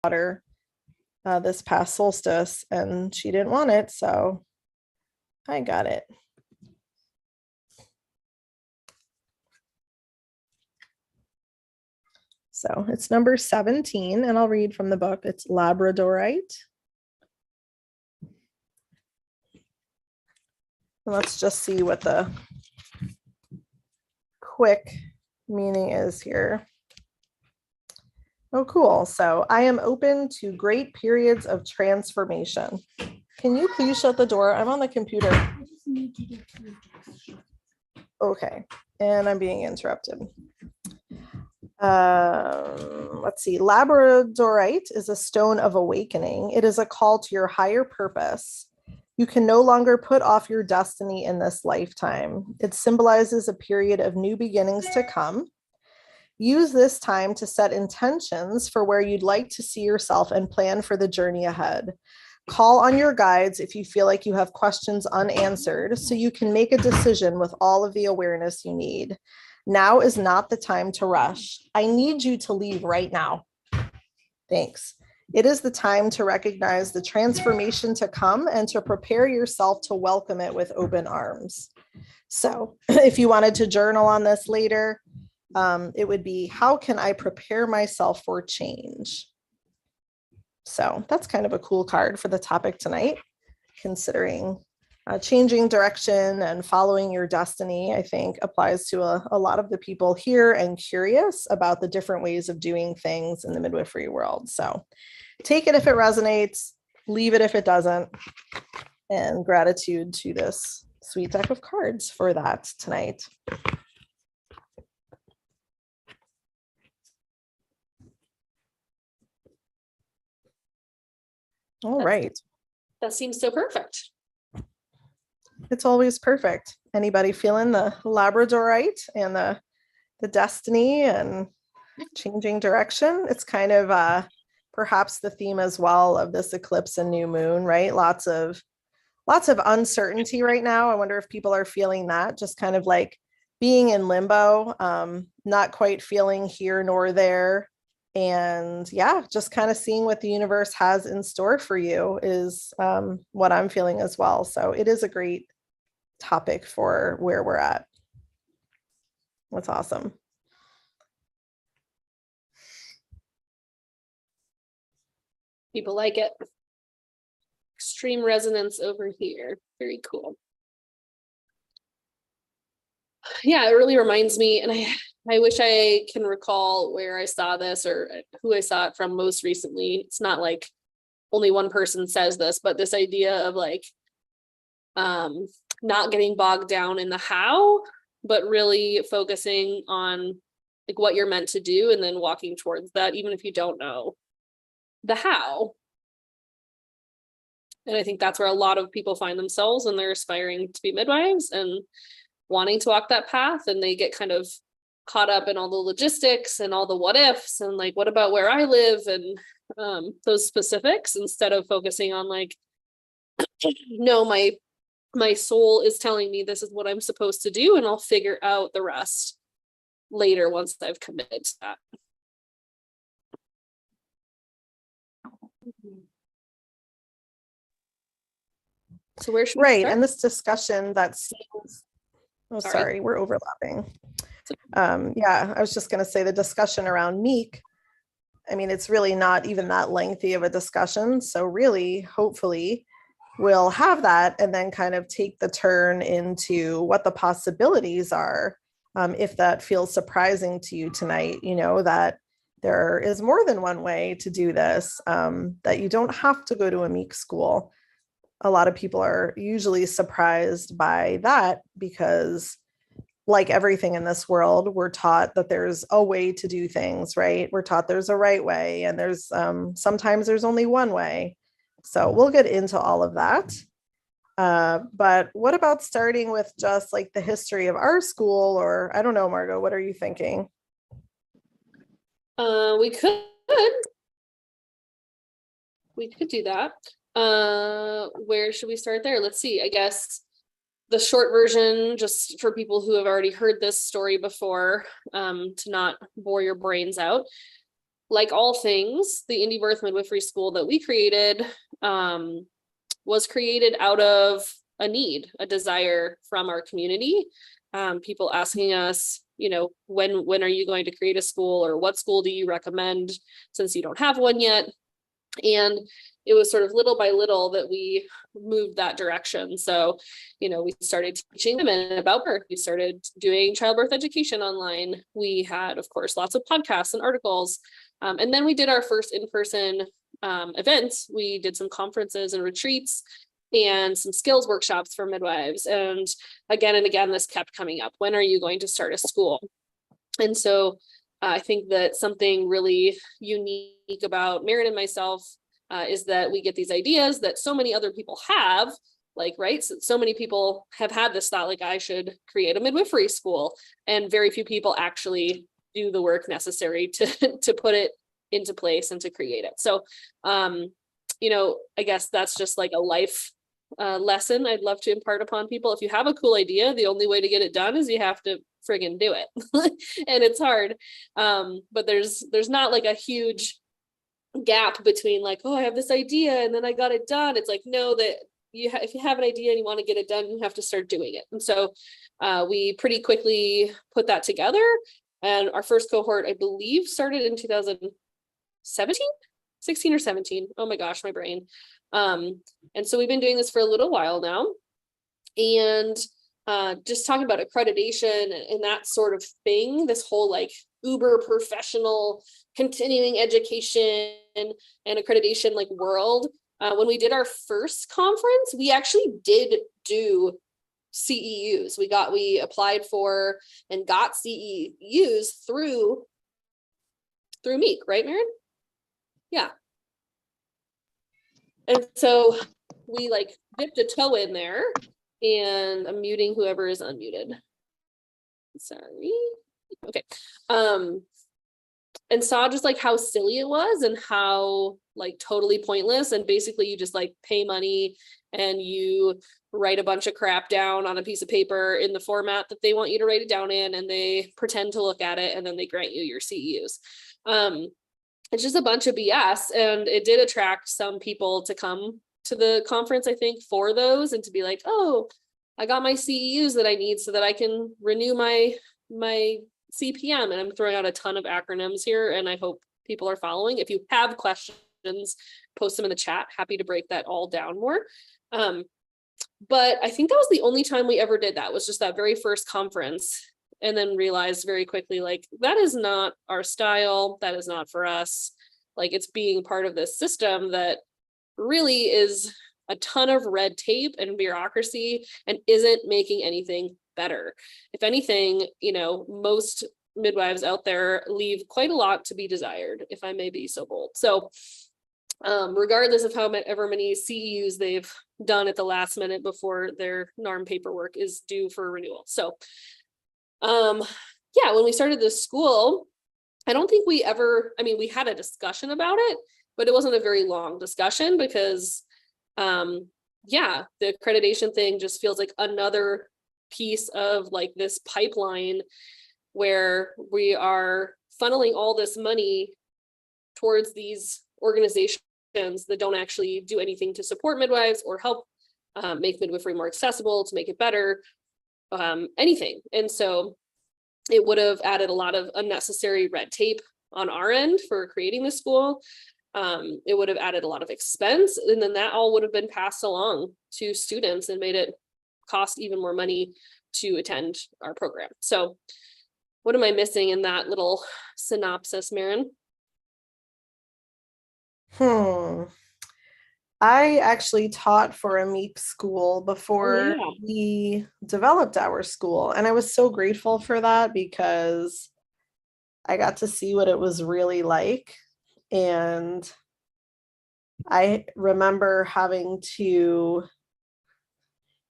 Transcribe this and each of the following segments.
daughter this past solstice, and she didn't want it, so I got it. So it's number 17, and I'll read from the book. It's Labradorite. And let's just see what the quick meaning is here. Oh, cool. So I am open to great periods of transformation. Can you please shut the door? I'm on the computer. Okay, and I'm being interrupted. Let's see. Labradorite is a stone of awakening. It is a call to your higher purpose. You can no longer put off your destiny in this lifetime. It symbolizes a period of new beginnings to come. Use this time to set intentions for where you'd like to see yourself and plan for the journey ahead. Call on your guides if you feel like you have questions unanswered, so you can make a decision with all of the awareness you need. Now is not the time to rush. I need you to leave right now. Thanks. It is the time to recognize the transformation to come and to prepare yourself to welcome it with open arms. So if you wanted to journal on this later, it would be, how can I prepare myself for change? So that's kind of a cool card for the topic tonight, considering changing direction and following your destiny. I think applies to a lot of the people here and curious about the different ways of doing things in the midwifery world. So take it if it resonates, leave it if it doesn't, and gratitude to this sweet deck of cards for that tonight. All right. That seems so perfect. It's always perfect. Anybody feeling the Labradorite and the destiny and changing direction? It's kind of perhaps the theme as well of this eclipse and new moon, right? Lots of uncertainty right now. I wonder if people are feeling that, just kind of like being in limbo, not quite feeling here nor there. And yeah, just kind of seeing what the universe has in store for you is what I'm feeling as well. So it is a great topic for where we're at. That's awesome. People like it. Extreme resonance over here. Very cool. Yeah, it really reminds me, and I wish I can recall where I saw this or who I saw it from most recently. It's not like only one person says this, but this idea of like not getting bogged down in the how, but really focusing on like what you're meant to do and then walking towards that, even if you don't know the how. And I think that's where a lot of people find themselves when they're aspiring to be midwives and wanting to walk that path, and they get kind of caught up in all the logistics and all the what ifs and like, what about where I live and those specifics, instead of focusing on like, no, my soul is telling me this is what I'm supposed to do, and I'll figure out the rest later once I've committed to that. So where should we start? And this discussion that seems, sorry, we're overlapping. Yeah, I was just going to say the discussion around MEAC, I mean, it's really not even that lengthy of a discussion. So really, hopefully, we'll have that and then kind of take the turn into what the possibilities are. If that feels surprising to you tonight, you know, that there is more than one way to do this, that you don't have to go to a MEAC school. A lot of people are usually surprised by that because, like everything in this world, we're taught that there's a way to do things, right? We're taught there's a right way, and there's sometimes there's only one way. So we'll get into all of that. But what about starting with just like the history of our school? Or I don't know, Margot, what are you thinking? We could do that. Where should we start there? Let's see. I guess the short version, just for people who have already heard this story before, to not bore your brains out. like all things, the Indie Birth Midwifery School that we created was created out of a need, a desire from our community. People asking us, when are you going to create a school, or what school do you recommend since you don't have one yet? And it was sort of little by little that we moved that direction. So, we started teaching women about birth. We started doing childbirth education online. We had, of course, lots of podcasts and articles. And then we did our first in-person events. We did some conferences and retreats and some skills workshops for midwives. And again, this kept coming up. When are you going to start a school? And so I think that something really unique about Maren and myself is that we get these ideas that so many other people have, right? So many people have had this thought, like, I should create a midwifery school, and very few people actually do the work necessary to put it into place and to create it. So, I guess that's just like a life lesson I'd love to impart upon people. If you have a cool idea, the only way to get it done is you have to friggin' do it. And it's hard. But there's not like a huge gap between like, oh, I have this idea and then I got it done. It's like, no, that if you have an idea and you want to get it done, you have to start doing it. And so we pretty quickly put that together. And our first cohort, I believe, started in 2017, 16 or 17. Oh my gosh, my brain. And so we've been doing this for a little while now. And just talking about accreditation and that sort of thing, this whole like uber professional continuing education and accreditation like world. When we did our first conference, we actually did do CEUs. We applied for and got CEUs through MEAC, right, Maren? Yeah. And so we like dipped a toe in there, and I'm muting whoever is unmuted. Sorry. Okay. And saw just like how silly it was and how like totally pointless. And basically you just like pay money and you write a bunch of crap down on a piece of paper in the format that they want you to write it down in, and they pretend to look at it, and then they grant you your CEUs. It's just a bunch of BS, and it did attract some people to come to the conference, I think, for those, and to be like, oh, I got my CEUs that I need so that I can renew my CPM. And I'm throwing out a ton of acronyms here, and I hope people are following. If you have questions, post them in the chat. Happy to break that all down more. But I think that was the only time we ever did that, was just that very first conference. And then realized very quickly, like, that is not our style. That is not for us. Like, it's being part of this system that really is a ton of red tape and bureaucracy and isn't making anything better. If anything, most midwives out there leave quite a lot to be desired, if I may be so bold. So regardless of however many CEUs they've done at the last minute before their NARM paperwork is due for renewal. So yeah, when we started this school, I don't think we had a discussion about it, but it wasn't a very long discussion because yeah, the accreditation thing just feels like another piece of like this pipeline where we are funneling all this money towards these organizations that don't actually do anything to support midwives or help make midwifery more accessible, to make it better, anything. And so it would have added a lot of unnecessary red tape on our end for creating the school. It would have added a lot of expense, and then that all would have been passed along to students and made it cost even more money to attend our program. So what am I missing in that little synopsis, Maren? I actually taught for a MEAC school before we developed our school, and I was so grateful for that because I got to see what it was really like. And I remember having to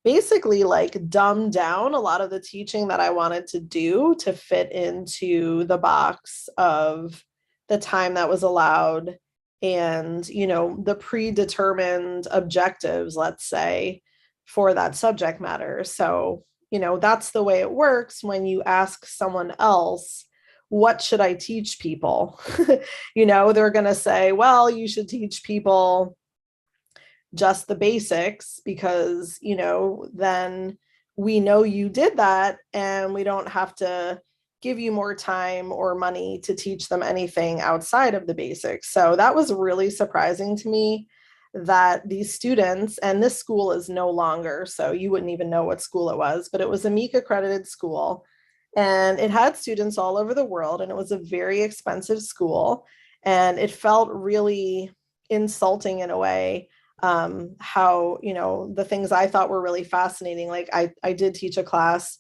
basically like dumb down a lot of the teaching that I wanted to do to fit into the box of the time that was allowed and, the predetermined objectives, let's say, for that subject matter. So, that's the way it works when you ask someone else what should I teach people? They're going to say, well, you should teach people just the basics because, then we know you did that and we don't have to give you more time or money to teach them anything outside of the basics. So that was really surprising to me that these students, and this school is no longer, so you wouldn't even know what school it was, but it was a MEAC accredited school and it had students all over the world and it was a very expensive school. And it felt really insulting in a way, how, the things I thought were really fascinating. Like I did teach a class,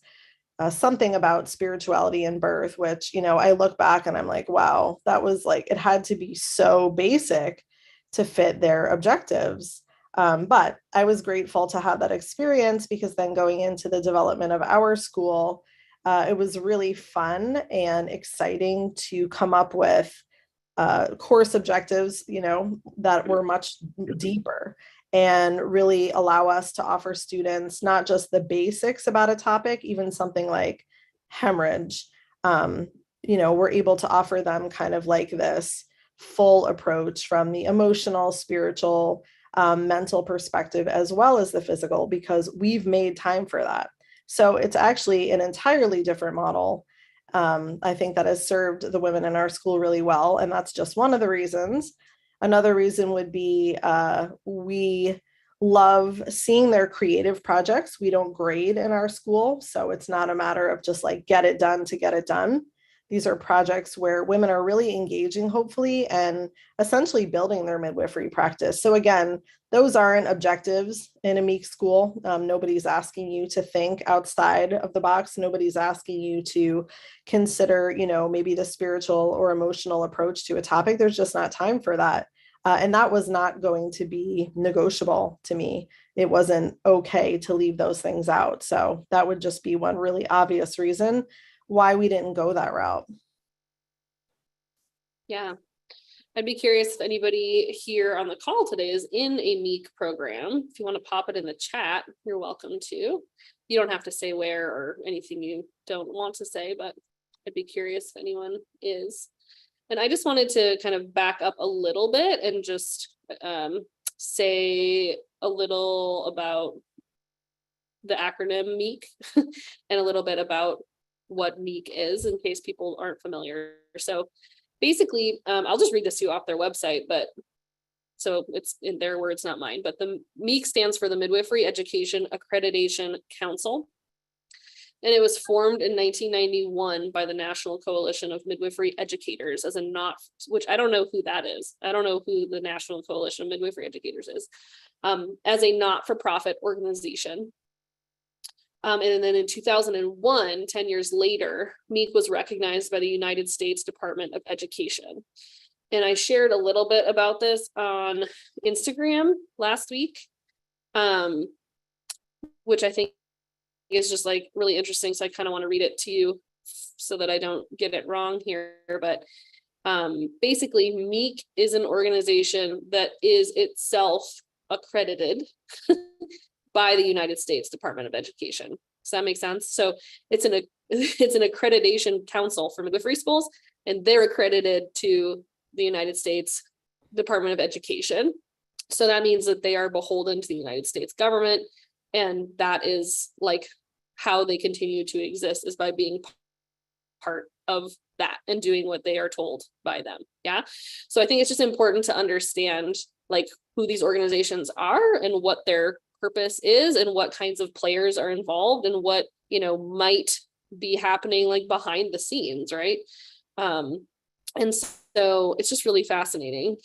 something about spirituality and birth, which, I look back and I'm like, wow, that was like, it had to be so basic to fit their objectives. But I was grateful to have that experience because then going into the development of our school, it was really fun and exciting to come up with course objectives, that were much deeper and really allow us to offer students not just the basics about a topic, even something like hemorrhage. We're able to offer them kind of like this full approach from the emotional, spiritual, mental perspective, as well as the physical, because we've made time for that. So it's actually an entirely different model. I think that has served the women in our school really well. And that's just one of the reasons. Another reason would be we love seeing their creative projects. We don't grade in our school. So it's not a matter of just like get it done to get it done. These are projects where women are really engaging, hopefully, and essentially building their midwifery practice. So again, those aren't objectives in a MEAC school. Nobody's asking you to think outside of the box. Nobody's asking you to consider, maybe the spiritual or emotional approach to a topic. There's just not time for that. And that was not going to be negotiable to me. It wasn't okay to leave those things out. So that would just be one really obvious reason why we didn't go that route. Yeah. I'd be curious if anybody here on the call today is in a MEAC program. If you want to pop it in the chat, you're welcome to. You don't have to say where or anything you don't want to say, but I'd be curious if anyone is. And I just wanted to kind of back up a little bit and just say a little about the acronym MEAC and a little bit about what MEAC is in case people aren't familiar. So basically, I'll just read this to you off their website, but so it's in their words, not mine, but the MEAC stands for the Midwifery Education Accreditation Council. And it was formed in 1991 by the National Coalition of Midwifery Educators as a which I don't know who that is. I don't know who the National Coalition of Midwifery Educators is, as a not-for-profit organization. And then in 2001, 10 years later, MEAC was recognized by the United States Department of Education. And I shared a little bit about this on Instagram last week, which I think is just like really interesting. So I kind of want to read it to you so that I don't get it wrong here. But basically, MEAC is an organization that is itself accredited by the United States Department of Education. Does that make sense? So it's an accreditation council for midwifery schools, and they're accredited to the United States Department of Education. So that means that they are beholden to the United States government, and that is like how they continue to exist, is by being part of that and doing what they are told by them. Yeah. So I think it's just important to understand like who these organizations are and what their purpose is and what kinds of players are involved and what, might be happening like behind the scenes, right? And so it's just really fascinating.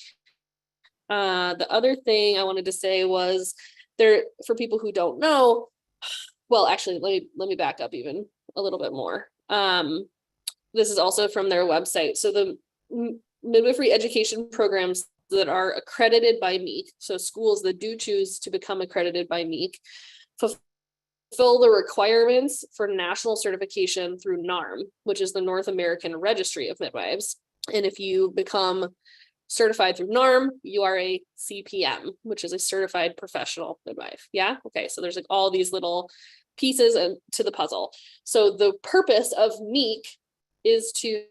The other thing I wanted to say was there, for people who don't know, well, actually, let me back up even a little bit more. This is also from their website. So the midwifery education programs that are accredited by MEAC, so schools that do choose to become accredited by MEAC, fulfill the requirements for national certification through NARM, which is the North American Registry of Midwives. And if you become certified through NARM, you are a CPM, which is a certified professional midwife. Yeah. Okay. So there's like all these little pieces to the puzzle. So the purpose of MEAC is to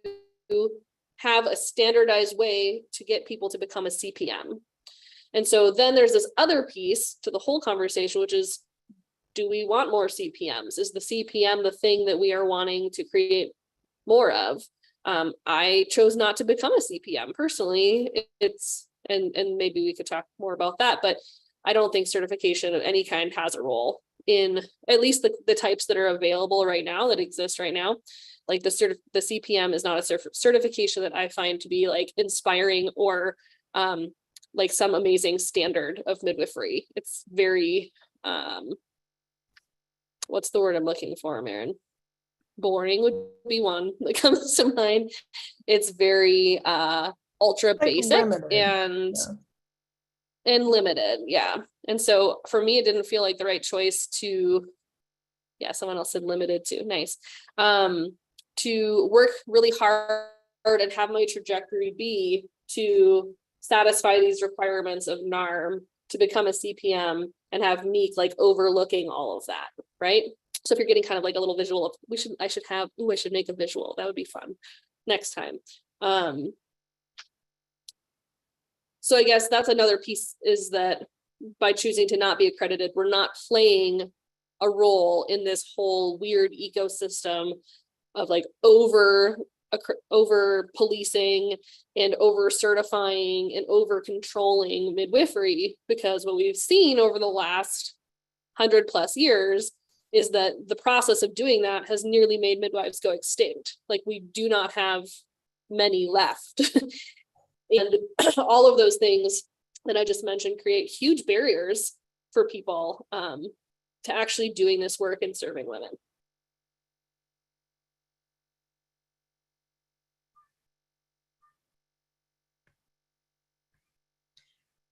have a standardized way to get people to become a CPM. And so then there's this other piece to the whole conversation, which is, do we want more CPMs? Is the CPM the thing that we are wanting to create more of? I chose not to become a CPM personally. And maybe we could talk more about that, but I don't think certification of any kind has a role in at least the types that are available right now, that exist right now. Like the CPM is not a certification that I find to be like inspiring or like some amazing standard of midwifery. It's very, what's the word I'm looking for, Maren? Boring would be one that comes to mind. It's very ultra Like basic limited. and limited. Yeah. And so for me, it didn't feel like the right choice to, someone else said limited too. Nice. To work really hard and have my trajectory be to satisfy these requirements of NARM to become a CPM and have MEAC like overlooking all of that, right? So if you're getting kind of like a little visual of, I should make a visual. That would be fun next time. So I guess that's another piece, is that by choosing to not be accredited, we're not playing a role in this whole weird ecosystem of like over policing and over certifying and over controlling midwifery, because what we've seen over the last 100+ years is that the process of doing that has nearly made midwives go extinct. Like, we do not have many left. And all of those things that I just mentioned create huge barriers for people to actually doing this work and serving women.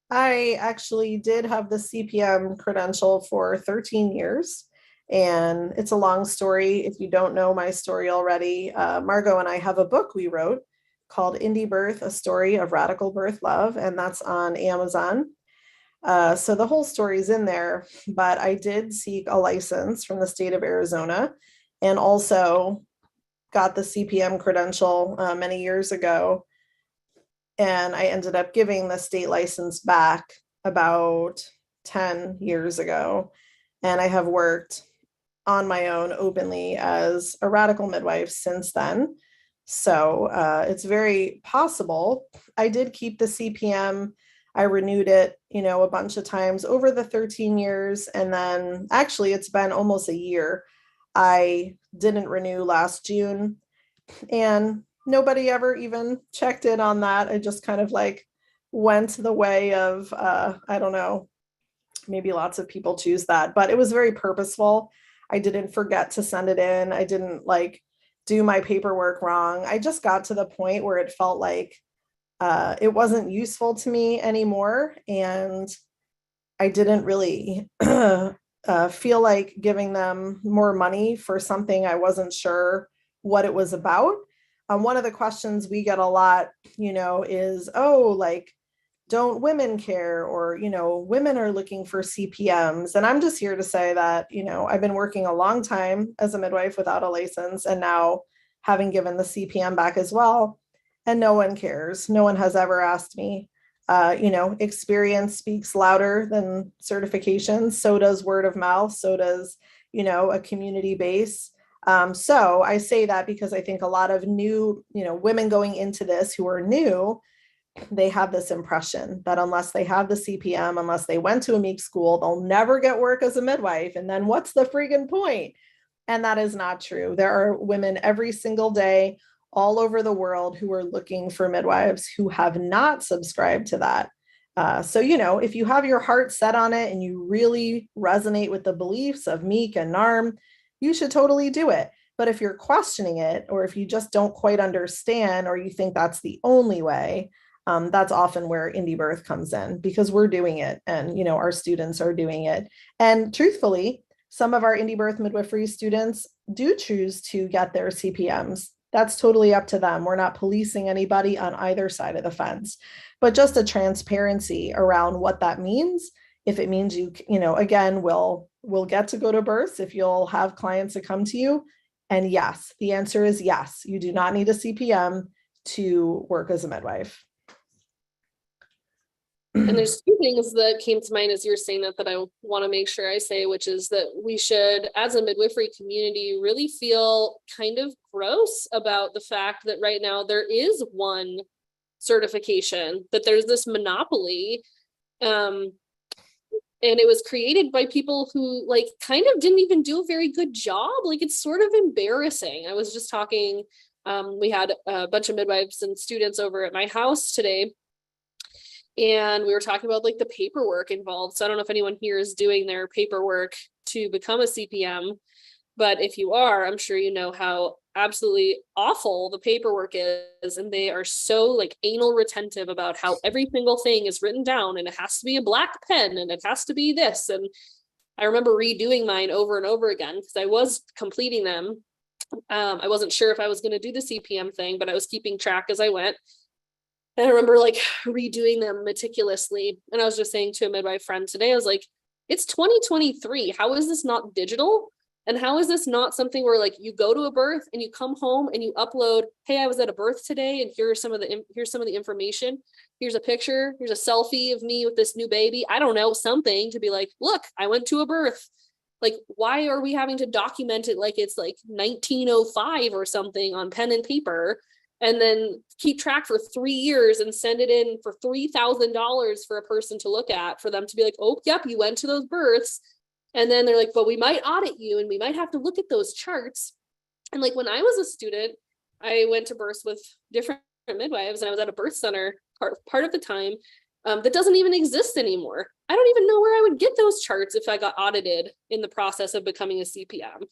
I actually did have the CPM credential for 13 years. And it's a long story. If you don't know my story already, Margot and I have a book we wrote called Indie Birth, A Story of Radical Birth Love, and that's on Amazon. So the whole story is in there, but I did seek a license from the state of Arizona and also got the CPM credential many years ago. And I ended up giving the state license back about 10 years ago. And I have worked on my own openly as a radical midwife since then. So it's very possible. I did keep the CPM. I renewed it, a bunch of times over the 13 years. And then actually it's been almost a year. I didn't renew last June, and nobody ever even checked in on that. I just kind of like went the way of, I don't know, maybe lots of people choose that, but it was very purposeful. I didn't forget to send it in. I didn't like do my paperwork wrong. I just got to the point where it felt like it wasn't useful to me anymore. And I didn't really feel like giving them more money for something I wasn't sure what it was about. One of the questions we get a lot, is, oh, like, don't women care? Or, women are looking for CPMs. And I'm just here to say that, I've been working a long time as a midwife without a license, and now having given the CPM back as well. And no one cares. No one has ever asked me. Experience speaks louder than certification. So does word of mouth. So does, a community base. So I say that because I think a lot of new, women going into this who are new, they have this impression that unless they have the CPM, unless they went to a MEAC school, they'll never get work as a midwife. And then what's the friggin' point? And that is not true. There are women every single day all over the world who are looking for midwives who have not subscribed to that. So, if you have your heart set on it and you really resonate with the beliefs of MEAC and NARM, you should totally do it. But if you're questioning it, or if you just don't quite understand, or you think that's the only way, that's often where Indie Birth comes in, because we're doing it and, our students are doing it. And truthfully, some of our Indie Birth midwifery students do choose to get their CPMs. That's totally up to them. We're not policing anybody on either side of the fence, but just a transparency around what that means. If it means you, again, we'll get to go to births if you'll have clients that come to you. And yes, the answer is yes. You do not need a CPM to work as a midwife. And there's two things that came to mind as you were saying that I want to make sure I say, which is that we should, as a midwifery community, really feel kind of gross about the fact that right now there is one certification, that there's this monopoly. And it was created by people who like kind of didn't even do a very good job. Like, it's sort of embarrassing. I was just talking, we had a bunch of midwives and students over at my house today, and we were talking about like the paperwork involved. So I don't know if anyone here is doing their paperwork to become a CPM, but if you are, I'm sure you know how absolutely awful the paperwork is. And they are so like anal retentive about how every single thing is written down, and it has to be a black pen, and it has to be this. And I remember redoing mine over and over again because I was completing them. I wasn't sure if I was going to do the CPM thing, but I was keeping track as I went. And I remember like redoing them meticulously. And I was just saying to a midwife friend today, I was like, it's 2023. How is this not digital? And how is this not something where like you go to a birth and you come home and you upload, hey, I was at a birth today, and here's some of the information. Here's a picture. Here's a selfie of me with this new baby. I don't know, something to be like, look, I went to a birth. Like, why are we having to document it like it's like 1905 or something on pen and paper, and then keep track for 3 years and send it in for $3,000 for a person to look at, for them to be like, oh, yep, you went to those births. And then they're like, but we might audit you and we might have to look at those charts. And like, when I was a student, I went to births with different midwives, and I was at a birth center part of the time that doesn't even exist anymore. I don't even know where I would get those charts if I got audited in the process of becoming a CPM.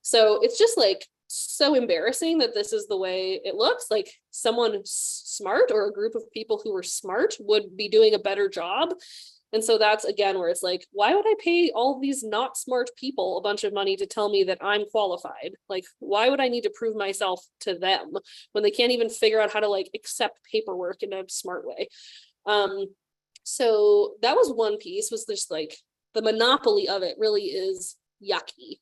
So it's just like so embarrassing that this is the way it looks. Like, someone smart or a group of people who were smart would be doing a better job. And so that's again where it's like, why would I pay all these not smart people a bunch of money to tell me that I'm qualified? Like, why would I need to prove myself to them when they can't even figure out how to like accept paperwork in a smart way? So that was one piece, was just like the monopoly of it really is yucky.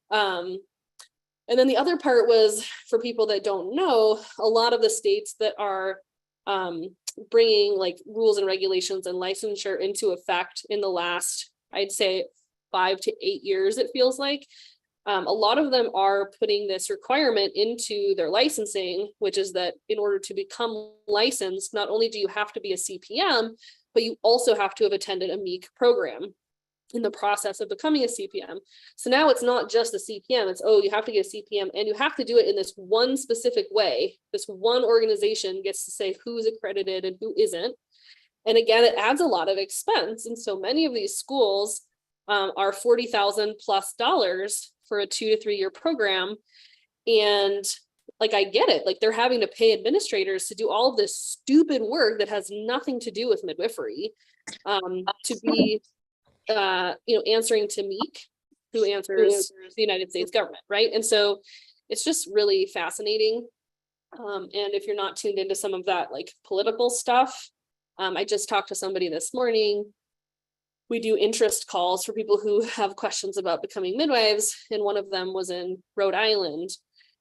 And then the other part was, for people that don't know, a lot of the states that are bringing like rules and regulations and licensure into effect in the last, I'd say 5 to 8 years, it feels like, a lot of them are putting this requirement into their licensing, which is that in order to become licensed, not only do you have to be a CPM, but you also have to have attended a MEAC program in the process of becoming a CPM. So now it's not just a CPM, it's, oh, you have to get a CPM and you have to do it in this one specific way. This one organization gets to say who's accredited and who isn't. And again, it adds a lot of expense. And so many of these schools are $40,000 plus for a 2 to 3 year program. And like, I get it. Like, they're having to pay administrators to do all of this stupid work that has nothing to do with midwifery, to be answering to MEAC, who answers the United States government, right? And so it's just really fascinating. And if you're not tuned into some of that like political stuff, I just talked to somebody this morning. We do interest calls for people who have questions about becoming midwives, and one of them was in Rhode Island,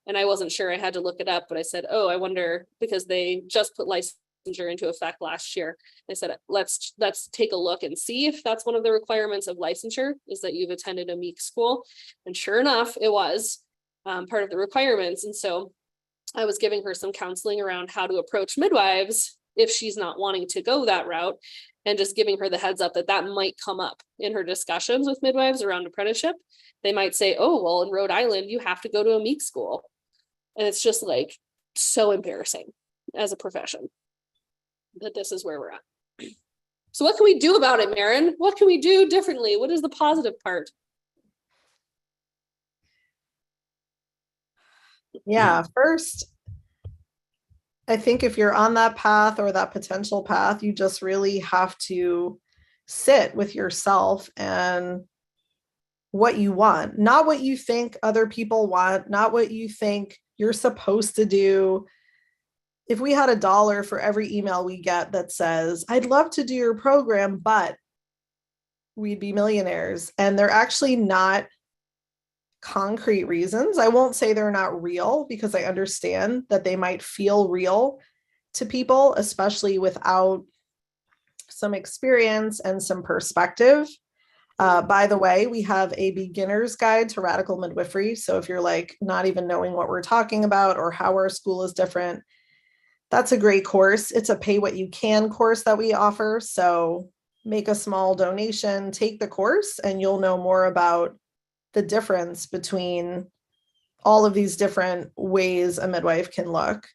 and I wasn't sure, I had to look it up, but I said, oh, I wonder, because they just put licensure into effect last year. I said, let's take a look and see if that's one of the requirements of licensure, is that you've attended a MEAC school. And sure enough, it was part of the requirements. And so I was giving her some counseling around how to approach midwives if she's not wanting to go that route, and just giving her the heads up that that might come up in her discussions with midwives around apprenticeship. They might say, oh, well, in Rhode Island, you have to go to a MEAC school. And it's just like so embarrassing as a profession that this is where we're at. So what can we do about it, Maren? What can we do differently? What is the positive part? Yeah, first, I think if you're on that path or that potential path, you just really have to sit with yourself and what you want, not what you think other people want, not what you think you're supposed to do. If we had $1 for every email we get that says, I'd love to do your program, but, we'd be millionaires. And they're actually not concrete reasons. I won't say they're not real, because I understand that they might feel real to people, especially without some experience and some perspective. By the way, we have a beginner's guide to radical midwifery. So if you're like not even knowing what we're talking about or how our school is different, that's a great course. It's a pay what you can course that we offer. So make a small donation, take the course, and you'll know more about the difference between all of these different ways a midwife can look.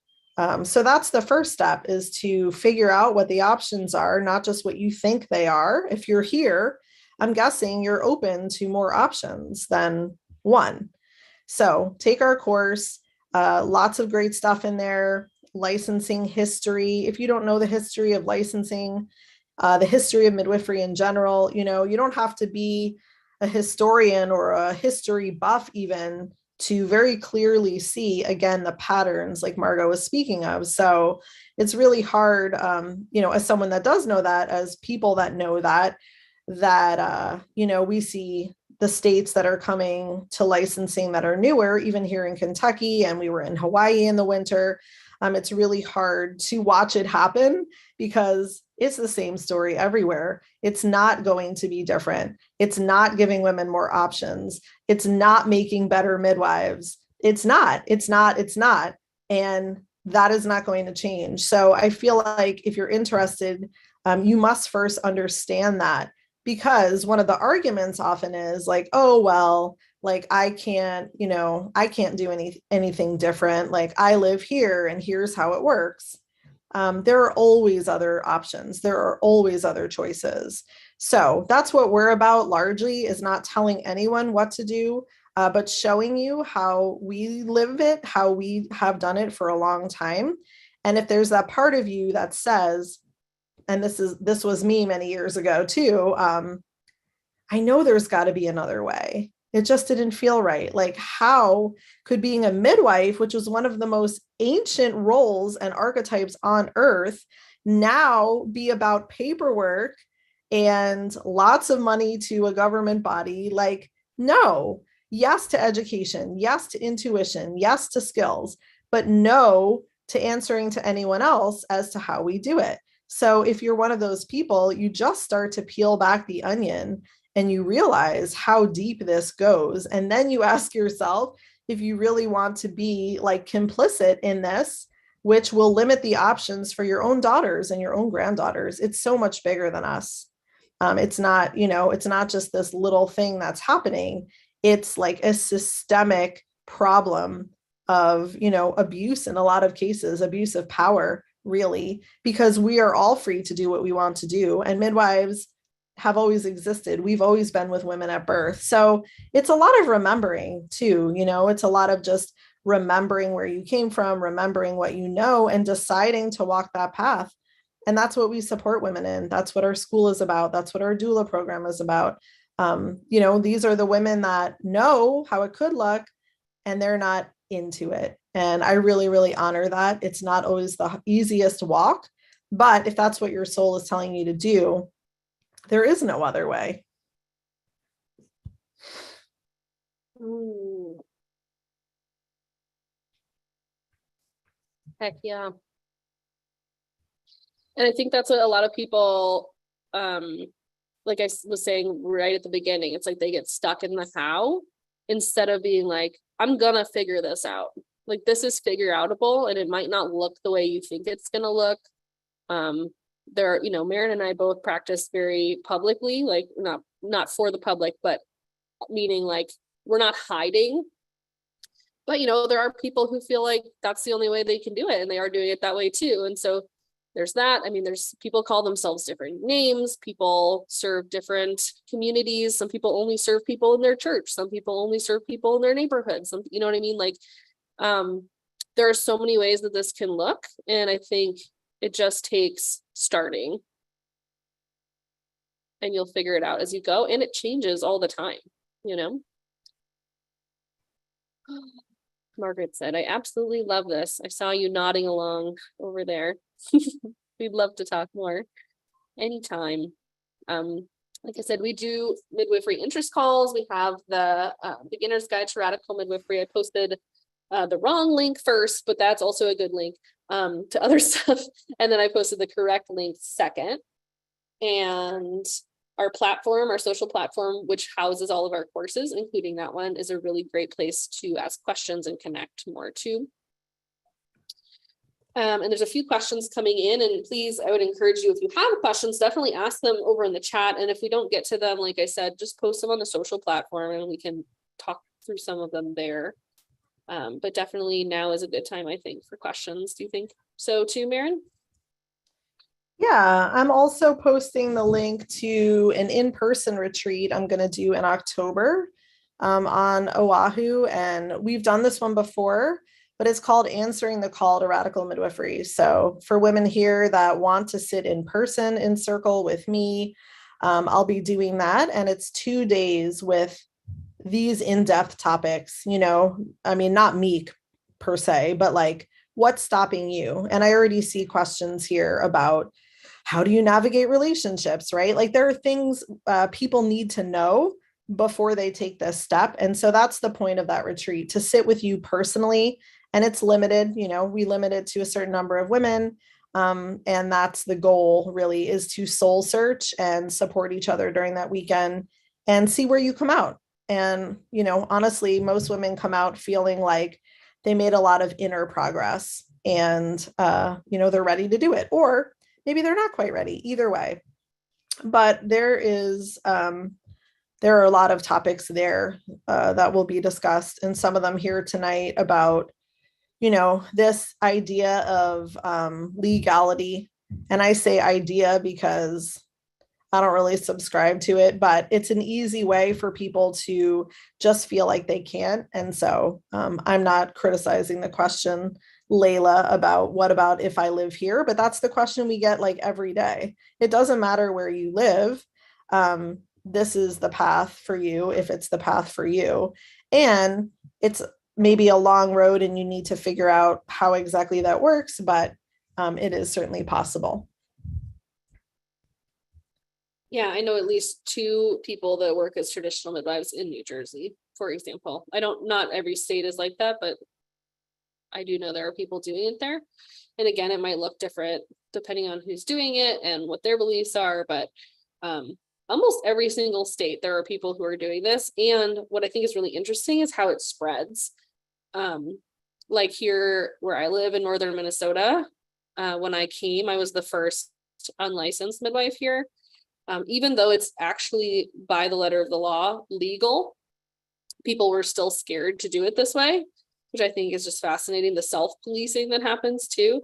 So that's the first step, is to figure out what the options are, not just what you think they are. If you're here, I'm guessing you're open to more options than one. So take our course, lots of great stuff in there, licensing history. If you don't know the history of licensing, the history of midwifery in general, you don't have to be a historian or a history buff even to very clearly see, again, the patterns like Margot was speaking of. So it's really hard, as someone that does know that, as people that know that, we see the states that are coming to licensing that are newer, even here in Kentucky, and we were in Hawaii in the winter. It's really hard to watch it happen because it's the same story everywhere. It's not going to be different. It's not giving women more options. It's not making better midwives. It's not. And that is not going to change. So I feel like if you're interested, you must first understand that, because one of the arguments often is like, oh, well, like I can't do anything different. Like I live here and here's how it works. There are always other options. There are always other choices. So that's what we're about largely, is not telling anyone what to do, but showing you how we live it, how we have done it for a long time. And if there's that part of you that says, and this was me many years ago too, I know there's got to be another way. It just didn't feel right. Like, how could being a midwife, which was one of the most ancient roles and archetypes on earth, now be about paperwork and lots of money to a government body? Like, no. Yes to education, yes to intuition, yes to skills, but no to answering to anyone else as to how we do it. So if you're one of those people, you just start to peel back the onion and you realize how deep this goes. And then you ask yourself if you really want to be like complicit in this, which will limit the options for your own daughters and your own granddaughters. It's so much bigger than us. It's not just this little thing that's happening. It's like a systemic problem of, abuse in a lot of cases, abuse of power, really, because we are all free to do what we want to do. And midwives have always existed. We've always been with women at birth. So it's a lot of remembering too, it's a lot of just remembering where you came from, remembering what you know, and deciding to walk that path. And that's what we support women in. That's what our school is about. That's what our doula program is about. These are the women that know how it could look and they're not into it. And I really, really honor that. It's not always the easiest walk, but if that's what your soul is telling you to do, there is no other way. Heck yeah. And I think that's what a lot of people, like I was saying right at the beginning, it's like they get stuck in the how instead of being like, I'm gonna figure this out. Like, this is figure outable, and it might not look the way you think it's gonna look. There, Maren and I both practice very publicly, like not for the public, but meaning like we're not hiding. But there are people who feel like that's the only way they can do it, and they are doing it that way too. And so there's that. I mean, there's people call themselves different names. People serve different communities. Some people only serve people in their church. Some people only serve people in their neighborhood. Some, you know what I mean? Like, there are so many ways that this can look. And I think it just takes starting, and you'll figure it out as you go. And it changes all the time, Margaret said, I absolutely love this. I saw you nodding along over there. We'd love to talk more anytime. Like I said, we do midwifery interest calls. We have the beginner's guide to radical midwifery. I posted the wrong link first, but that's also a good link. to other stuff. And then I posted the correct link second. And our platform, our social platform, which houses all of our courses, including that one, is a really great place to ask questions and connect more to. And there's a few questions coming in, and please, I would encourage you, if you have questions, definitely ask them over in the chat. And if we don't get to them, like I said, just post them on the social platform and we can talk through some of them there. But definitely now is a good time, I think, for questions. Do you think so too, Maren? Yeah, I'm also posting the link to an in-person retreat I'm going to do in October on Oahu. And we've done this one before, but it's called Answering the Call to Radical Midwifery. So for women here that want to sit in person in circle with me, I'll be doing that. And it's 2 days with these in-depth topics, I mean, not MEAC per se, but like, what's stopping you? And I already see questions here about how do you navigate relationships, right? Like there are things people need to know before they take this step. And so that's the point of that retreat, to sit with you personally. And it's limited, we limit it to a certain number of women. And that's the goal, really, is to soul search and support each other during that weekend and see where you come out. And, honestly, most women come out feeling like they made a lot of inner progress and, they're ready to do it. Or maybe they're not quite ready, either way. But there are a lot of topics there that will be discussed, and some of them here tonight about, this idea of legality. And I say idea because I don't really subscribe to it, but it's an easy way for people to just feel like they can't. And so I'm not criticizing the question, Layla, about what about if I live here, but that's the question we get like every day. It doesn't matter where you live. This is the path for you, if it's the path for you. And it's maybe a long road and you need to figure out how exactly that works, but it is certainly possible. Yeah, I know at least 2 people that work as traditional midwives in New Jersey, for example. Not every state is like that, but I do know there are people doing it there. And again, it might look different depending on who's doing it and what their beliefs are, but almost every single state, there are people who are doing this. And what I think is really interesting is how it spreads. Like here where I live in northern Minnesota, when I came, I was the first unlicensed midwife here. Even though it's actually by the letter of the law legal, people were still scared to do it this way, which I think is just fascinating, the self-policing that happens too.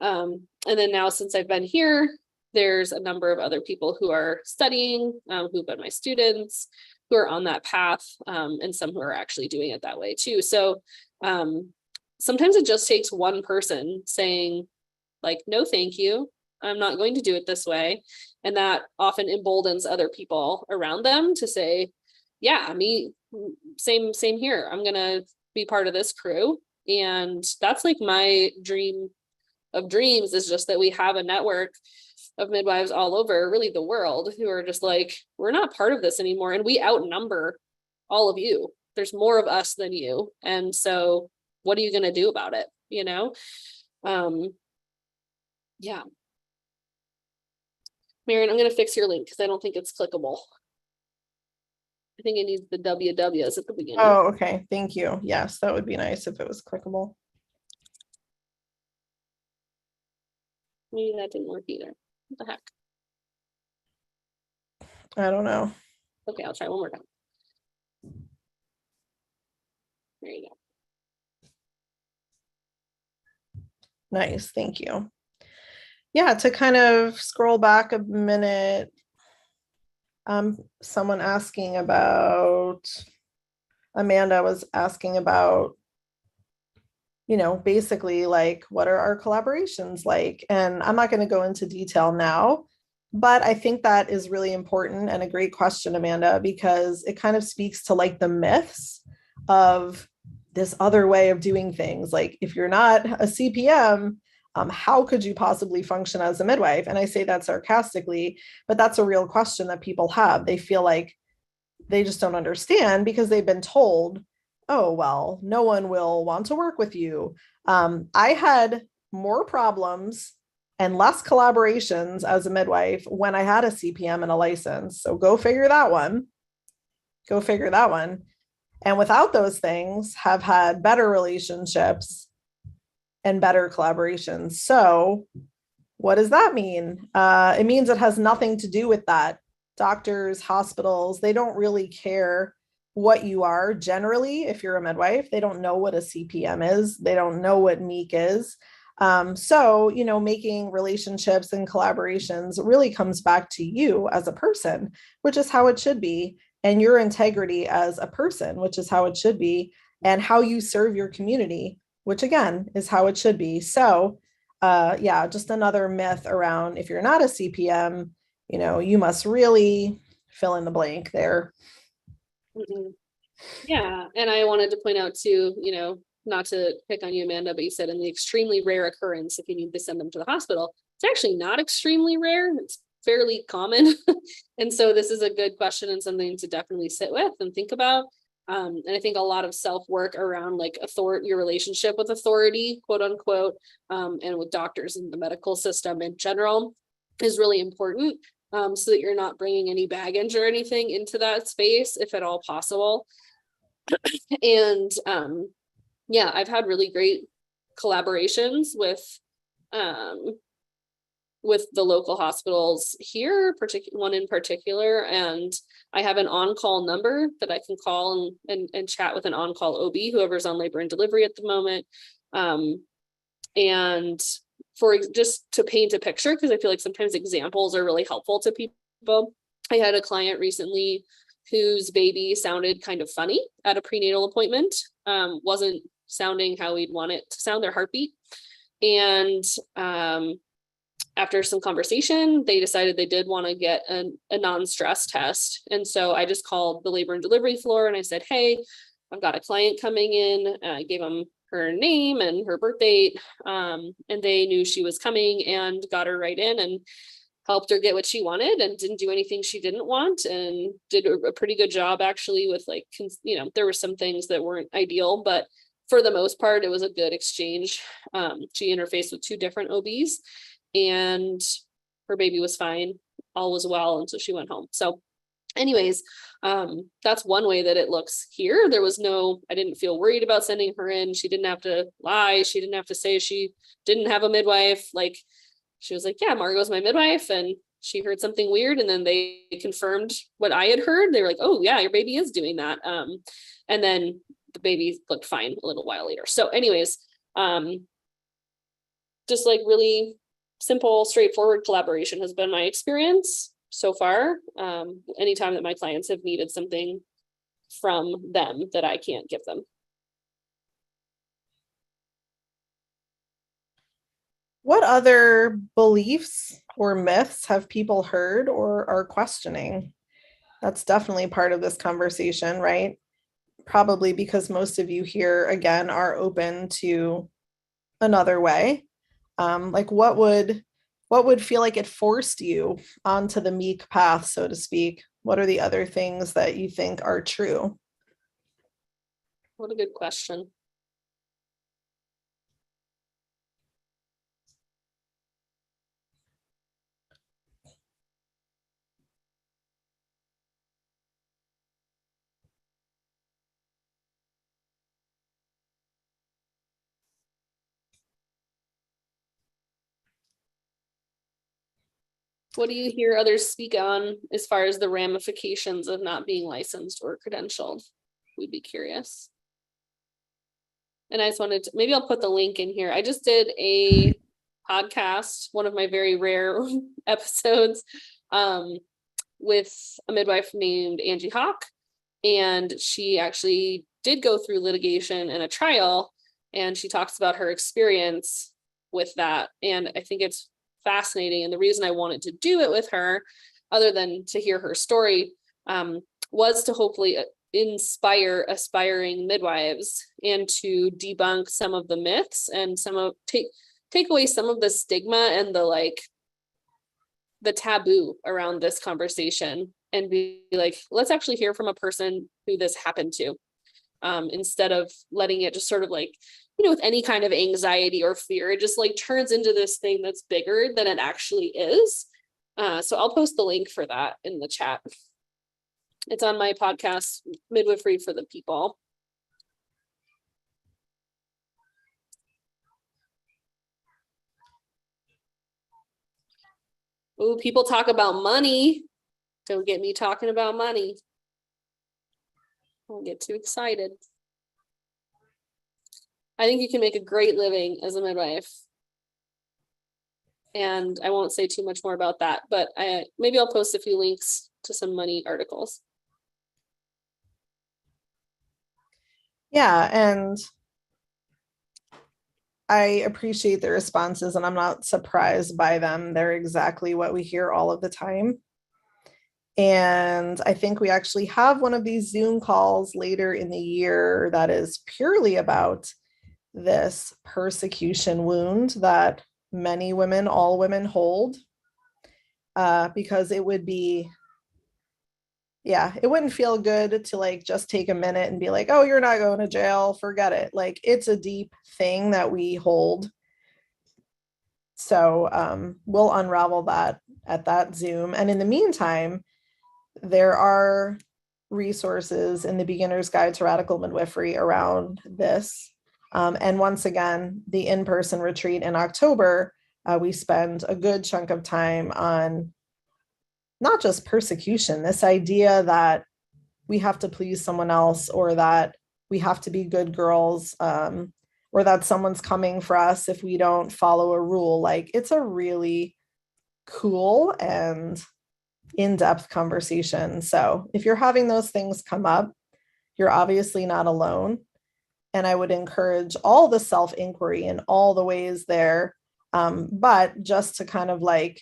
And then now, since I've been here, there's a number of other people who are studying, who've been my students, who are on that path, and some who are actually doing it that way too. So sometimes it just takes one person saying like, no, thank you, I'm not going to do it this way. And that often emboldens other people around them to say, yeah, me, same here. I'm going to be part of this crew. And that's like my dream of dreams, is just that we have a network of midwives all over really the world who are just like, we're not part of this anymore. And we outnumber all of you. There's more of us than you. And so what are you going to do about it? Yeah. Maren, I'm going to fix your link because I don't think it's clickable. I think it needs the WWs at the beginning. Oh, okay. Thank you. Yes, that would be nice if it was clickable. Maybe that didn't work either. What the heck? I don't know. Okay, I'll try one more time. There you go. Nice. Thank you. Yeah, to kind of scroll back a minute, someone asking about, Amanda was asking about, basically like, what are our collaborations like? And I'm not going to go into detail now, but I think that is really important and a great question, Amanda, because it kind of speaks to like the myths of this other way of doing things. Like if you're not a CPM, how could you possibly function as a midwife? And I say that sarcastically, but that's a real question that people have. They feel like they just don't understand because they've been told, oh, well, no one will want to work with you. I had more problems and less collaborations as a midwife when I had a CPM and a license. So go figure that one. Go figure that one. And without those things, have had better relationships and better collaborations. So what does that mean? It means it has nothing to do with that. Doctors, hospitals, they don't really care what you are generally. If you're a midwife, they don't know what a CPM is. They don't know what MEAC is. So, making relationships and collaborations really comes back to you as a person, which is how it should be, and your integrity as a person, which is how it should be, and how you serve your community, which again is how it should be. So, yeah, just another myth around if you're not a CPM, you must really fill in the blank there. Mhm. Yeah. And I wanted to point out too, not to pick on you, Amanda, but you said in the extremely rare occurrence, if you need to send them to the hospital, it's actually not extremely rare. It's fairly common. And so this is a good question and something to definitely sit with and think about. And I think a lot of self-work around like your relationship with authority, quote unquote, and with doctors in the medical system in general is really important. So that you're not bringing any baggage or anything into that space, if at all possible. And yeah, I've had really great collaborations with the local hospitals here, one in particular, and I have an on-call number that I can call and chat with an on-call OB, whoever's on labor and delivery at the moment. And for just to paint a picture, because I feel like sometimes examples are really helpful to people. I had a client recently whose baby sounded kind of funny at a prenatal appointment, wasn't sounding how we'd want it to sound, their heartbeat. And after some conversation, they decided they did want to get a non-stress test. And so I just called the labor and delivery floor and I said, hey, I've got a client coming in. I gave them her name and her birth date. And they knew she was coming and got her right in and helped her get what she wanted and didn't do anything she didn't want, and did a pretty good job actually with like, there were some things that weren't ideal, but for the most part, it was a good exchange. She interfaced with 2 different OBs and her baby was fine. All was well. And so she went home. So anyways, that's one way that it looks here. I didn't feel worried about sending her in. She didn't have to lie. She didn't have to say she didn't have a midwife. Like, she was like, yeah, Margot's my midwife. And she heard something weird. And then they confirmed what I had heard. They were like, oh yeah, your baby is doing that. And then the baby looked fine a little while later. So anyways, just like really simple, straightforward collaboration has been my experience so far. Anytime that my clients have needed something from them that I can't give them. What other beliefs or myths have people heard or are questioning? That's definitely part of this conversation, right? Probably because most of you here, again, are open to another way. Like what would feel like it forced you onto the MEAC path, so to speak? What are the other things that you think are true? What a good question. What do you hear others speak on as far as the ramifications of not being licensed or credentialed? We'd be curious. And I just wanted to, maybe I'll put the link in here. I just did a podcast, one of my very rare episodes, with a midwife named Angie Hawk. And she actually did go through litigation and a trial, and she talks about her experience with that. And I think it's fascinating. And the reason I wanted to do it with her, other than to hear her story, was to hopefully inspire aspiring midwives and to debunk some of the myths and take away some of the stigma and the taboo around this conversation, and be like, let's actually hear from a person who this happened to, instead of letting it just sort of like with any kind of anxiety or fear, it just like turns into this thing that's bigger than it actually is. So I'll post the link for that in the chat. It's on my podcast, Midwifery for the People. Ooh, people talk about money. Don't get me talking about money. Don't get too excited. I think you can make a great living as a midwife. And I won't say too much more about that, but maybe I'll post a few links to some money articles. Yeah, and I appreciate the responses, and I'm not surprised by them. They're exactly what we hear all of the time. And I think we actually have one of these Zoom calls later in the year that is purely about this persecution wound that many women, all women hold, because it would be, yeah, it wouldn't feel good to like just take a minute and be like, oh, you're not going to jail, forget it. Like, it's a deep thing that we hold. So we'll unravel that at that Zoom. And in the meantime, there are resources in the Beginner's Guide to Radical Midwifery around this. And once again, the in-person retreat in October, we spend a good chunk of time on not just persecution, this idea that we have to please someone else, or that we have to be good girls, or that someone's coming for us if we don't follow a rule. Like, it's a really cool and in-depth conversation. So if you're having those things come up, you're obviously not alone. And I would encourage all the self-inquiry in all the ways there. But just to kind of like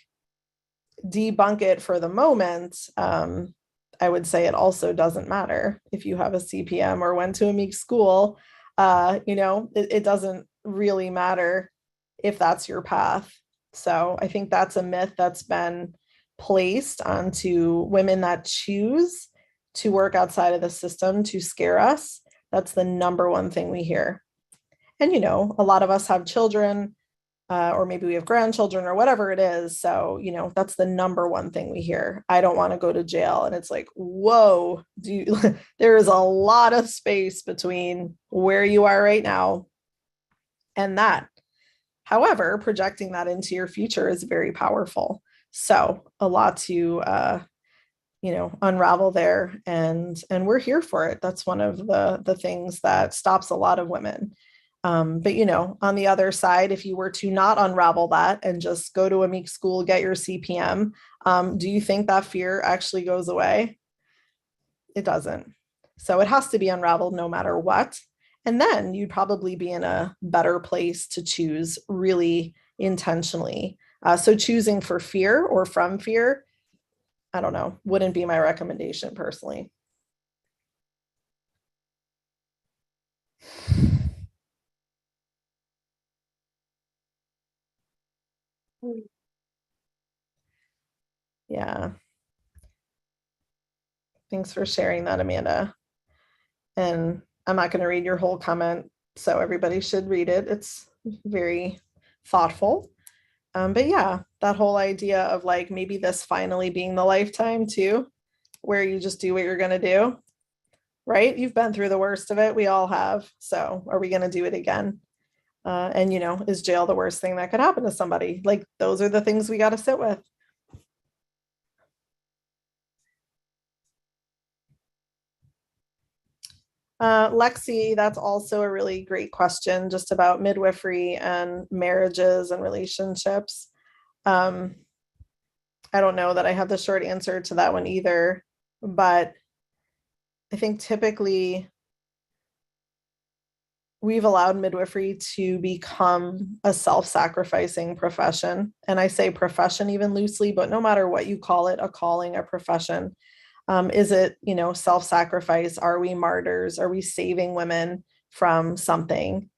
debunk it for the moment, I would say it also doesn't matter if you have a CPM or went to a MEAC school. It doesn't really matter if that's your path. So I think that's a myth that's been placed onto women that choose to work outside of the system to scare us. That's the number one thing we hear. And, a lot of us have children, or maybe we have grandchildren or whatever it is. So, that's the number one thing we hear. I don't want to go to jail. And it's like, whoa, there is a lot of space between where you are right now and that. However, projecting that into your future is very powerful. So a lot to, unravel there, and we're here for it. That's one of the things that stops a lot of women. But on the other side, if you were to not unravel that and just go to a MEAC school, get your CPM, do you think that fear actually goes away? It doesn't. So it has to be unraveled no matter what. And then you'd probably be in a better place to choose really intentionally. So choosing for fear or from fear, I don't know, wouldn't be my recommendation personally. Yeah. Thanks for sharing that, Amanda. And I'm not going to read your whole comment, so everybody should read it. It's very thoughtful. But yeah, that whole idea of like maybe this finally being the lifetime too, where you just do what you're going to do, right? You've been through the worst of it. We all have. So are we going to do it again? And is jail the worst thing that could happen to somebody? Like, those are the things we got to sit with. Lexi, that's also a really great question, just about midwifery and marriages and relationships. I don't know that I have the short answer to that one either, but I think typically we've allowed midwifery to become a self-sacrificing profession. And I say profession even loosely, but no matter what you call it, a calling, a profession. Is it, self-sacrifice? Are we martyrs? Are we saving women from something?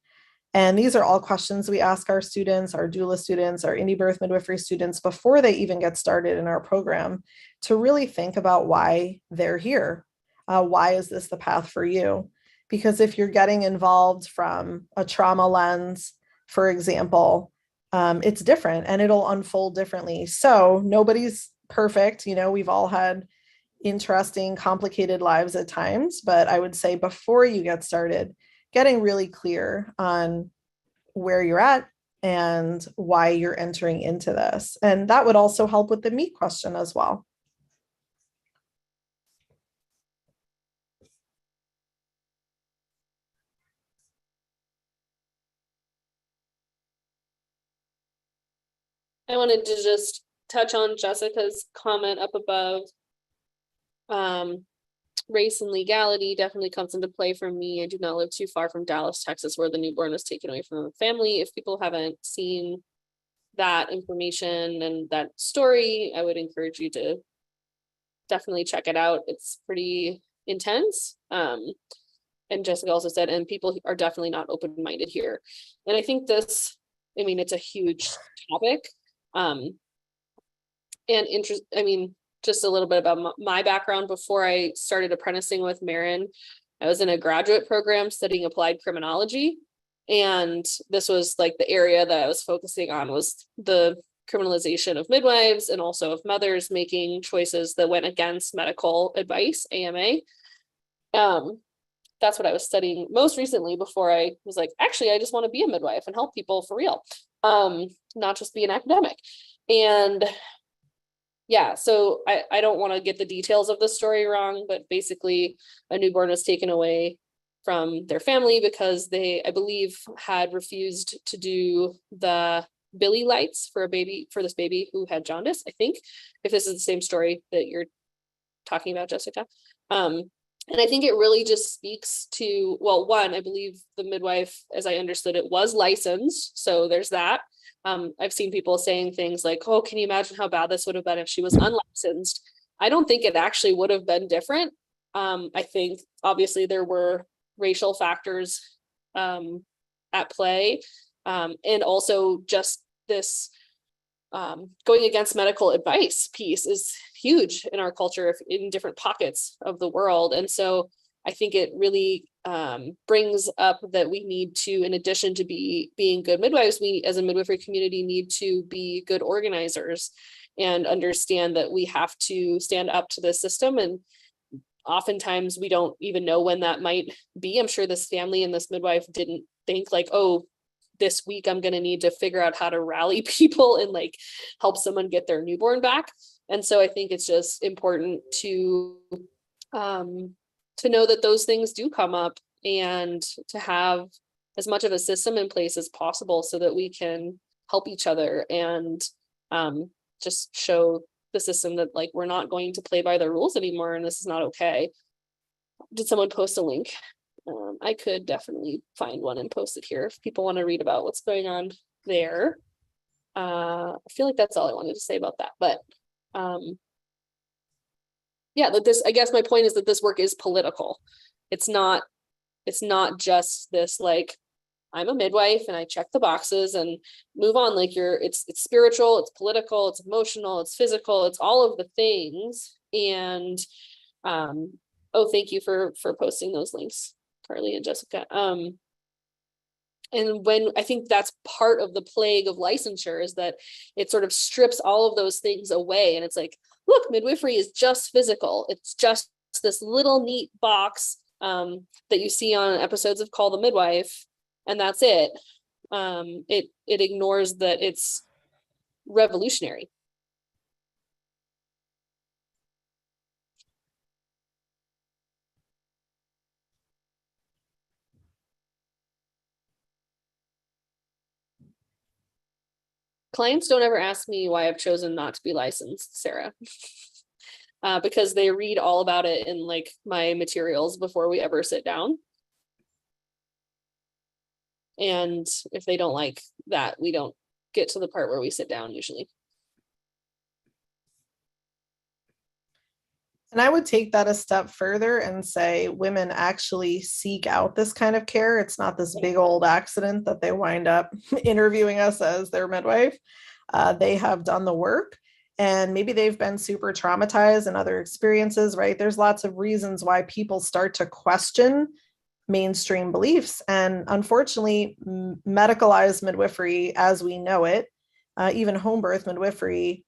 And these are all questions we ask our students, our doula students, our indie birth midwifery students before they even get started in our program, to really think about why they're here. Why is this the path for you? Because if you're getting involved from a trauma lens, for example, it's different and it'll unfold differently. So nobody's perfect. You know, we've all had interesting, complicated lives at times, but I would say before you get started, getting really clear on where you're at and why you're entering into this. And that would also help with the MEAC question as well. I wanted to just touch on Jessica's comment up above. Race and legality definitely comes into play for me. I do not live too far from Dallas, Texas, where the newborn was taken away from the family. If people haven't seen that information and that story, I would encourage you to definitely check it out. It's pretty intense. And Jessica also said, and people are definitely not open-minded here. And I think this, I mean, it's a huge topic. And just a little bit about my background. Before I started apprenticing with Marin, I was in a graduate program studying applied criminology. And this was like the area that I was focusing on was the criminalization of midwives and also of mothers making choices that went against medical advice, AMA. That's what I was studying most recently before I was like, actually, I just want to be a midwife and help people for real, not just be an academic. And yeah, so I don't want to get the details of the story wrong, but basically a newborn was taken away from their family because they, I believe, had refused to do the Billy lights for this baby who had jaundice, I think, if this is the same story that you're talking about, Jessica. And I think it really just speaks to, well, one, I believe the midwife, as I understood it, was licensed. So there's that. I've seen people saying things like, oh, can you imagine how bad this would have been if she was unlicensed? I don't think it actually would have been different. I think obviously there were racial factors at play. And also just this going against medical advice piece is huge in our culture in different pockets of the world. And so I think it really brings up that we need to, in addition to being good midwives, we as a midwifery community need to be good organizers and understand that we have to stand up to the system. And oftentimes we don't even know when that might be. I'm sure this family and this midwife didn't think like, oh, this week I'm going to need to figure out how to rally people and like help someone get their newborn back. And so I think it's just important to know that those things do come up and to have as much of a system in place as possible so that we can help each other and just show the system that like we're not going to play by the rules anymore and this is not okay. Did someone post a link? I could definitely find one and post it here if people want to read about what's going on there. I feel like that's all I wanted to say about that, but yeah, that this, I guess my point is that this work is political. It's not just this like, I'm a midwife and I check the boxes and move on. Like it's spiritual, it's political, it's emotional, it's physical, it's all of the things. And oh, thank you for posting those links, Carly and Jessica. And when I think that's part of the plague of licensure is that it sort of strips all of those things away. And it's like, look, midwifery is just physical. It's just this little neat box that you see on episodes of Call the Midwife. And that's it. It ignores that it's revolutionary. Clients don't ever ask me why I've chosen not to be licensed, Sarah, because they read all about it in like my materials before we ever sit down. And if they don't like that, we don't get to the part where we sit down usually. And I would take that a step further and say women actually seek out this kind of care. It's not this big old accident that they wind up interviewing us as their midwife. They have done the work and maybe they've been super traumatized and other experiences, right? There's lots of reasons why people start to question mainstream beliefs. And unfortunately, medicalized midwifery as we know it, even home birth midwifery,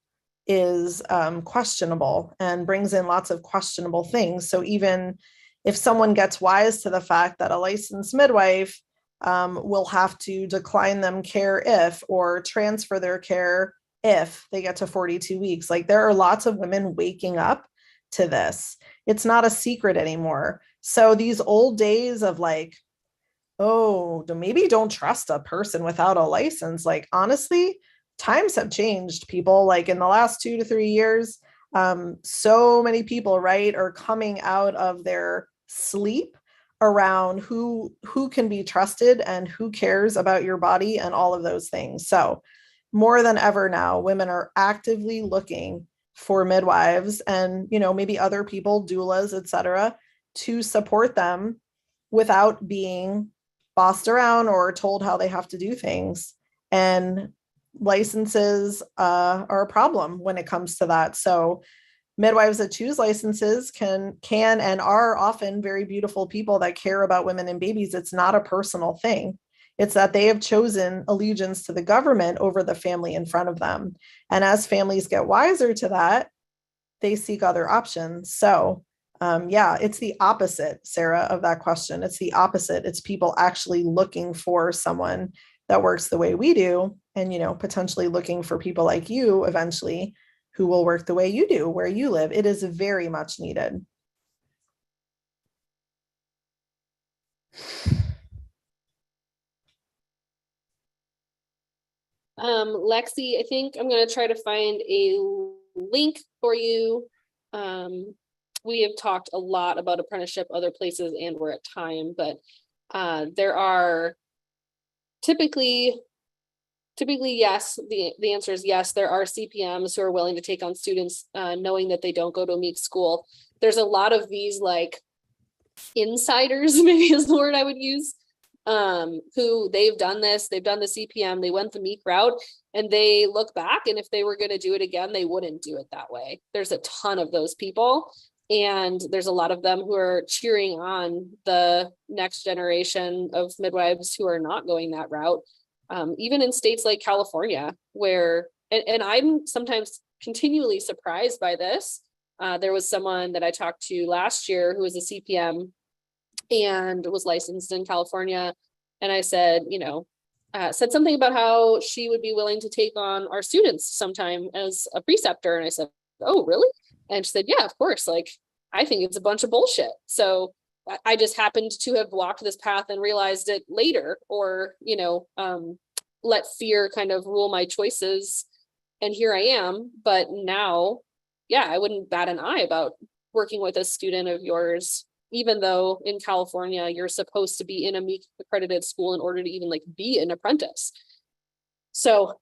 is questionable and brings in lots of questionable things. So even if someone gets wise to the fact that a licensed midwife will have to decline them care if, or transfer their care if they get to 42 weeks, like there are lots of women waking up to this. It's not a secret anymore. So these old days of like, oh, maybe don't trust a person without a license. Like, honestly, times have changed, people. Like in the last 2 to 3 years, so many people, right, are coming out of their sleep around who can be trusted and who cares about your body and all of those things. So more than ever now, women are actively looking for midwives and, you know, maybe other people, doulas, etc., to support them without being bossed around or told how they have to do things. And licenses are a problem when it comes to that. So midwives that choose licenses can and are often very beautiful people that care about women and babies. It's not a personal thing. It's that they have chosen allegiance to the government over the family in front of them. And as families get wiser to that, they seek other options. So yeah, it's the opposite, Sarah, of that question. It's the opposite. It's people actually looking for someone that works the way we do, and, you know, potentially looking for people like you eventually who will work the way you do, where you live. It is very much needed. Lexi, I think I'm going to try to find a link for you. We have talked a lot about apprenticeship other places and we're at time, but there are typically, yes, the answer is yes. There are CPMs who are willing to take on students knowing that they don't go to a MEAC school. There's a lot of these like insiders, maybe is the word I would use, who they've done the CPM, they went the MEAC route, and they look back, and if they were going to do it again, they wouldn't do it that way. There's a ton of those people, and there's a lot of them who are cheering on the next generation of midwives who are not going that route. Even in states like California, where, and I'm sometimes continually surprised by this. There was someone that I talked to last year who was a CPM and was licensed in California. And I said, you know, said something about how she would be willing to take on our students sometime as a preceptor. And I said, oh, really? And she said, yeah, of course. Like, I think it's a bunch of bullshit. So I just happened to have walked this path and realized it later, or, you know, let fear kind of rule my choices. And here I am. But now, yeah, I wouldn't bat an eye about working with a student of yours, even though in California, you're supposed to be in a MEAC accredited school in order to even like be an apprentice. So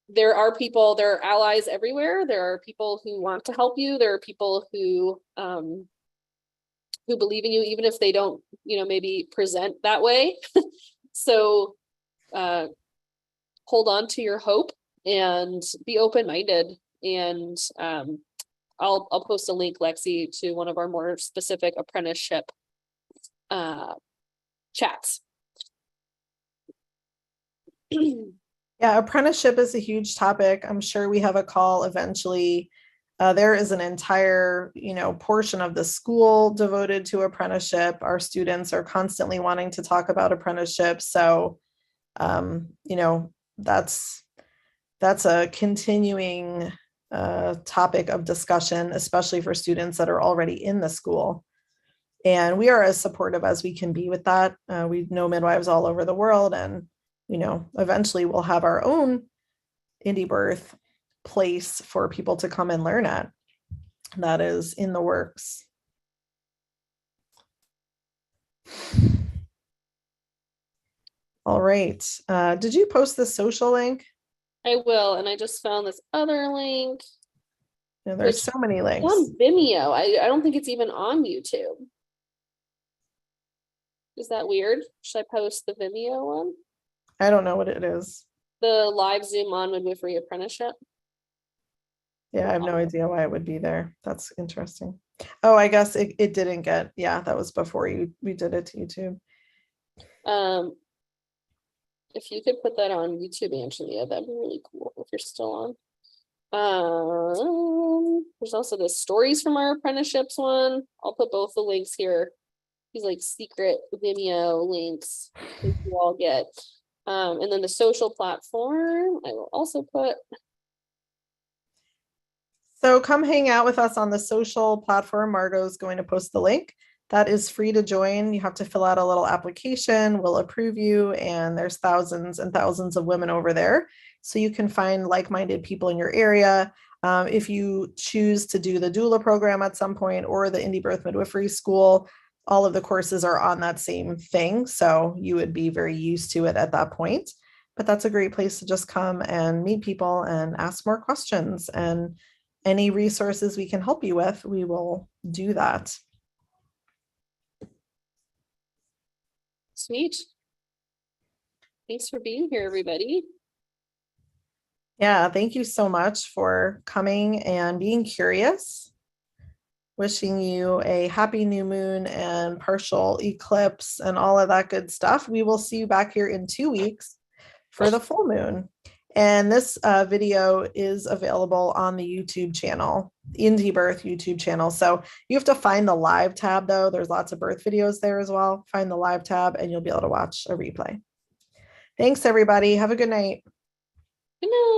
there are people, there are allies everywhere. There are people who want to help you. There are people who believe in you, even if they don't, you know, maybe present that way. So hold on to your hope and be open-minded. And I'll post a link, Lexi, to one of our more specific apprenticeship chats. Yeah, apprenticeship is a huge topic. I'm sure we have a call eventually. There is an entire, you know, portion of the school devoted to apprenticeship. Our students are constantly wanting to talk about apprenticeship. So, you know, that's a continuing topic of discussion, especially for students that are already in the school. And we are as supportive as we can be with that. We know midwives all over the world, and, you know, eventually we'll have our own indie birth place for people to come and learn at. That is in the works. All right. Did you post the social link? I will, and I just found this other link. Yeah, there's so many links. On Vimeo. I don't think it's even on YouTube. Is that weird? Should I post the Vimeo one? I don't know what it is. The live Zoom on midwifery apprenticeship. Yeah, I have no idea why it would be there. That's interesting. Oh, I guess it didn't get, yeah, that was before we did it to YouTube. If you could put that on YouTube, Angelia, that'd be really cool if you're still on. There's also the stories from our apprenticeships one. I'll put both the links here. These like secret Vimeo links that you all get. And then the social platform, I will also put. So come hang out with us on the social platform. Margot's going to post the link. That is free to join. You have to fill out a little application. We'll approve you. And there's thousands and thousands of women over there. So you can find like-minded people in your area. If you choose to do the doula program at some point or the Indie Birth Midwifery School, all of the courses are on that same thing. So you would be very used to it at that point. But that's a great place to just come and meet people and ask more questions. And any resources we can help you with, we will do that. Sweet. Thanks for being here, everybody. Yeah, thank you so much for coming and being curious. Wishing you a happy new moon and partial eclipse and all of that good stuff. We will see you back here in 2 weeks for the full moon. And this video is available on the YouTube channel, Indie Birth YouTube channel. So you have to find the live tab though. There's lots of birth videos there as well. Find the live tab and you'll be able to watch a replay. Thanks everybody. Have a good night. Good night.